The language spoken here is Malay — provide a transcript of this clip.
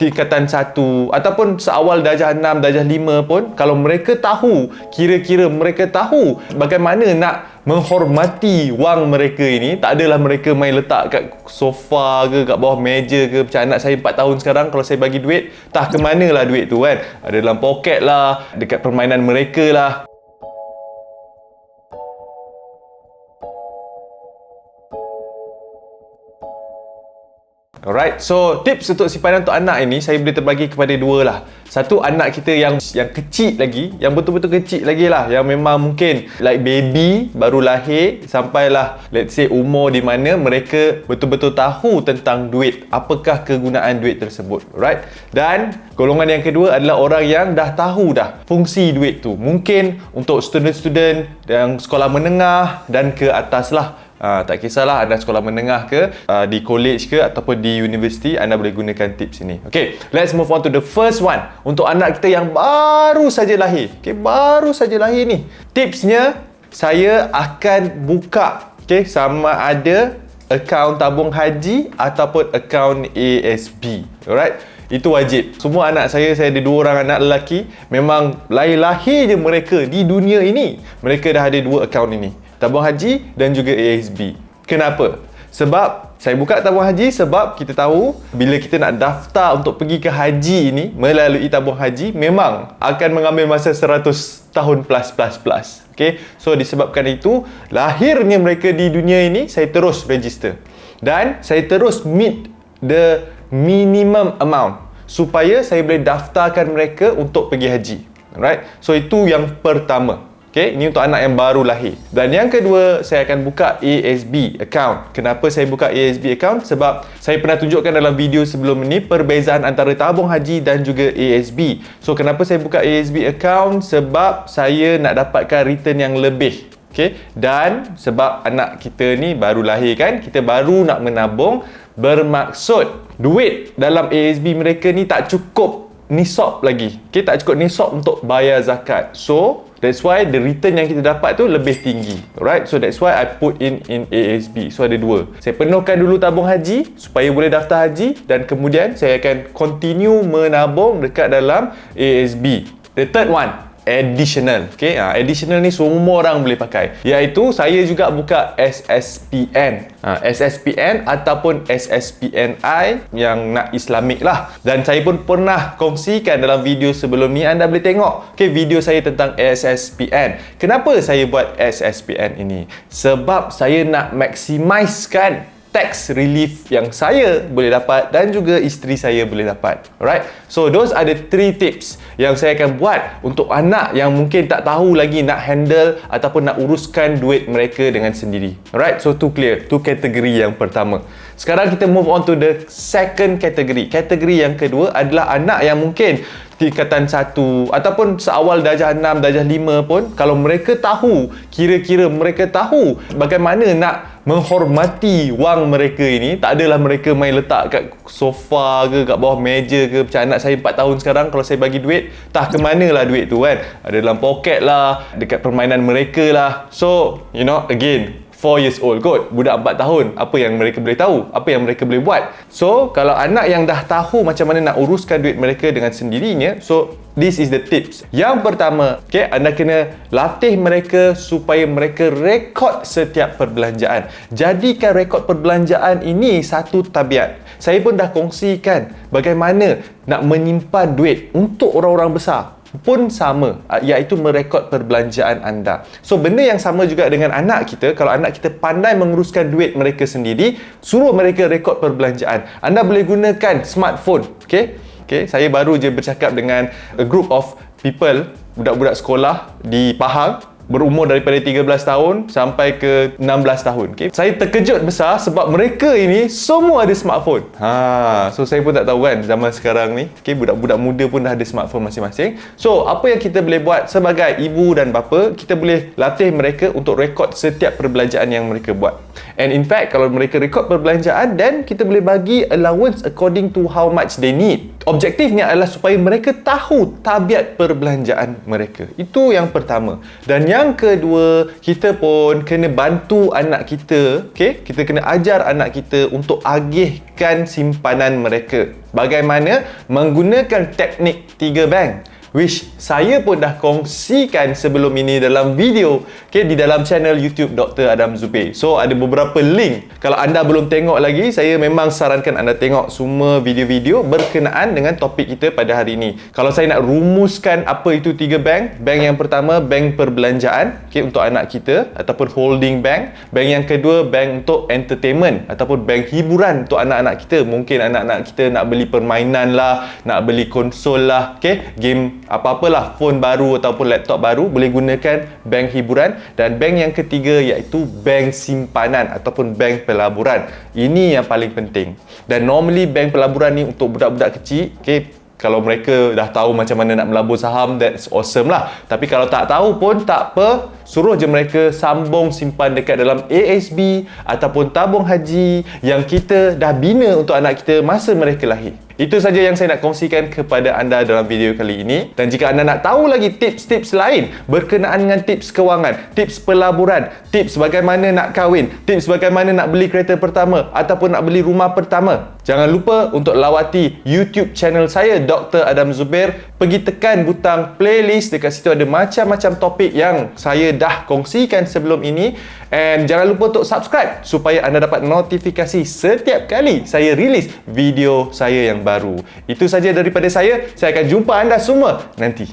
tingkatan 1 ataupun seawal darjah 6, darjah 5 pun, kalau mereka tahu, kira-kira mereka tahu bagaimana nak menghormati wang mereka ini, tak adalah mereka main letak kat sofa ke, kat bawah meja ke. Macam anak saya 4 tahun sekarang, kalau saya bagi duit, tak ke mana lah duit tu kan. Ada dalam poket lah, dekat permainan mereka lah. Alright, so tips untuk simpanan untuk anak ini saya boleh terbagi kepada dua lah. Satu, anak kita yang kecil lagi, yang betul-betul kecil lagi lah, yang memang mungkin like baby, baru lahir, sampailah let's say umur di mana mereka betul-betul tahu tentang duit, apakah kegunaan duit tersebut. Alright, dan golongan yang kedua adalah orang yang dah tahu dah fungsi duit tu. Mungkin untuk student-student yang sekolah menengah dan ke atas lah. Tak kisahlah anda sekolah menengah ke, di college ke ataupun di universiti, anda boleh gunakan tips ini. Okay, let's move on to the first one. Untuk anak kita yang baru saja lahir, okay, baru saja lahir ni, tipsnya saya akan buka, okay, sama ada akaun tabung haji ataupun akaun ASB. Alright, itu wajib. Semua anak saya ada 2 orang anak lelaki, memang lahir je mereka di dunia ini, mereka dah ada 2 akaun ini, tabung haji dan juga ASB. Kenapa? Sebab saya buka tabung haji sebab kita tahu bila kita nak daftar untuk pergi ke haji ini melalui tabung haji memang akan mengambil masa 100 tahun plus. Okay? So disebabkan itu, lahirnya mereka di dunia ini, saya terus register. Dan saya terus meet the minimum amount supaya saya boleh daftarkan mereka untuk pergi haji. Alright? So itu yang pertama. Okay, ini untuk anak yang baru lahir. Dan yang kedua, saya akan buka ASB account. Kenapa saya buka ASB account? Sebab saya pernah tunjukkan dalam video sebelum ini perbezaan antara tabung haji dan juga ASB. So, kenapa saya buka ASB account? Sebab saya nak dapatkan return yang lebih. Okay, dan sebab anak kita ni baru lahir kan, kita baru nak menabung, bermaksud duit dalam ASB mereka ni tak cukup nisab lagi. Okay, tak cukup nisab untuk bayar zakat. So, that's why the return yang kita dapat tu lebih tinggi. Alright, so that's why I put in ASB. So ada 2. Saya penuhkan dulu tabung haji supaya boleh daftar haji, dan kemudian saya akan continue menabung dekat dalam ASB. The third one, additional. Okay, additional ni semua orang boleh pakai, iaitu saya juga buka SSPN. SSPN ataupun SSPNI yang nak Islamik lah. Dan saya pun pernah kongsikan dalam video sebelum ni, anda boleh tengok, okay, video saya tentang SSPN. Kenapa saya buat SSPN ini? Sebab saya nak maksimiskan tax relief yang saya boleh dapat dan juga isteri saya boleh dapat. Alright, so those are the 3 tips yang saya akan buat untuk anak yang mungkin tak tahu lagi nak handle ataupun nak uruskan duit mereka dengan sendiri. Alright, so tu clear, tu kategori yang pertama. Sekarang kita move on to the second category. Kategori yang kedua adalah anak yang mungkin tingkatan 1 ataupun seawal darjah 6, darjah 5 pun, kalau mereka tahu, kira-kira mereka tahu bagaimana nak menghormati wang mereka ini, tak adalah mereka main letak kat sofa ke, kat bawah meja ke. Macam anak saya 4 tahun sekarang, kalau saya bagi duit, tak ke mana lah duit tu kan. Ada dalam poket lah, dekat permainan mereka lah. So, you know, again, 4 years old kot, budak 4 tahun, apa yang mereka boleh tahu, apa yang mereka boleh buat. So, kalau anak yang dah tahu macam mana nak uruskan duit mereka dengan sendirinya, so this is the tips. Yang pertama, okay, anda kena latih mereka supaya mereka rekod setiap perbelanjaan. Jadikan rekod perbelanjaan ini satu tabiat. Saya pun dah kongsikan bagaimana nak menyimpan duit untuk orang-orang besar pun sama, iaitu merekod perbelanjaan anda. So benda yang sama juga dengan anak kita. Kalau anak kita pandai menguruskan duit mereka sendiri, suruh mereka rekod perbelanjaan. Anda boleh gunakan smartphone. Okay, saya baru je bercakap dengan a group of people, budak-budak sekolah di Pahang, berumur daripada 13 tahun sampai ke 16 tahun. Okay? Saya terkejut besar sebab mereka ini semua ada smartphone. So saya pun tak tahu kan zaman sekarang ni, okay, budak-budak muda pun dah ada smartphone masing-masing. So apa yang kita boleh buat sebagai ibu dan bapa, kita boleh latih mereka untuk rekod setiap perbelanjaan yang mereka buat. And in fact, kalau mereka rekod perbelanjaan, then kita boleh bagi allowance according to how much they need. Objektifnya adalah supaya mereka tahu tabiat perbelanjaan mereka. Itu yang pertama. Dan yang kedua, kita pun kena bantu anak kita, okay? Kita kena ajar anak kita untuk agihkan simpanan mereka. Bagaimana? Menggunakan teknik 3 bank, which saya pun dah kongsikan sebelum ini dalam video, okay, di dalam channel YouTube Dr. Adam Zubair. So ada beberapa link. Kalau anda belum tengok lagi, saya memang sarankan anda tengok semua video-video berkenaan dengan topik kita pada hari ini. Kalau saya nak rumuskan apa itu 3 bank, bank yang pertama bank perbelanjaan, okay, untuk anak kita ataupun holding bank. Bank yang kedua bank untuk entertainment ataupun bank hiburan untuk anak-anak kita. Mungkin anak-anak kita nak beli permainan lah, nak beli konsol lah, okay, game apa-apalah, phone baru ataupun laptop baru, boleh gunakan bank hiburan. Dan bank yang ketiga iaitu bank simpanan ataupun bank pelaburan. Ini yang paling penting. Dan normally bank pelaburan ni untuk budak-budak kecil, okay, kalau mereka dah tahu macam mana nak melabur saham, that's awesome lah. Tapi kalau tak tahu pun tak apa, suruh je mereka sambung simpan dekat dalam ASB ataupun tabung haji yang kita dah bina untuk anak kita masa mereka lahir. Itu saja yang saya nak kongsikan kepada anda dalam video kali ini. Dan jika anda nak tahu lagi tips-tips lain berkenaan dengan tips kewangan, tips pelaburan, tips bagaimana nak kahwin, tips bagaimana nak beli kereta pertama ataupun nak beli rumah pertama, jangan lupa untuk lawati YouTube channel saya Dr. Adam Zubair. Pergi tekan butang playlist, dekat situ ada macam-macam topik yang saya dah kongsikan sebelum ini. And jangan lupa untuk subscribe supaya anda dapat notifikasi setiap kali saya rilis video saya yang baru. Itu saja daripada saya. Saya akan jumpa anda semua nanti.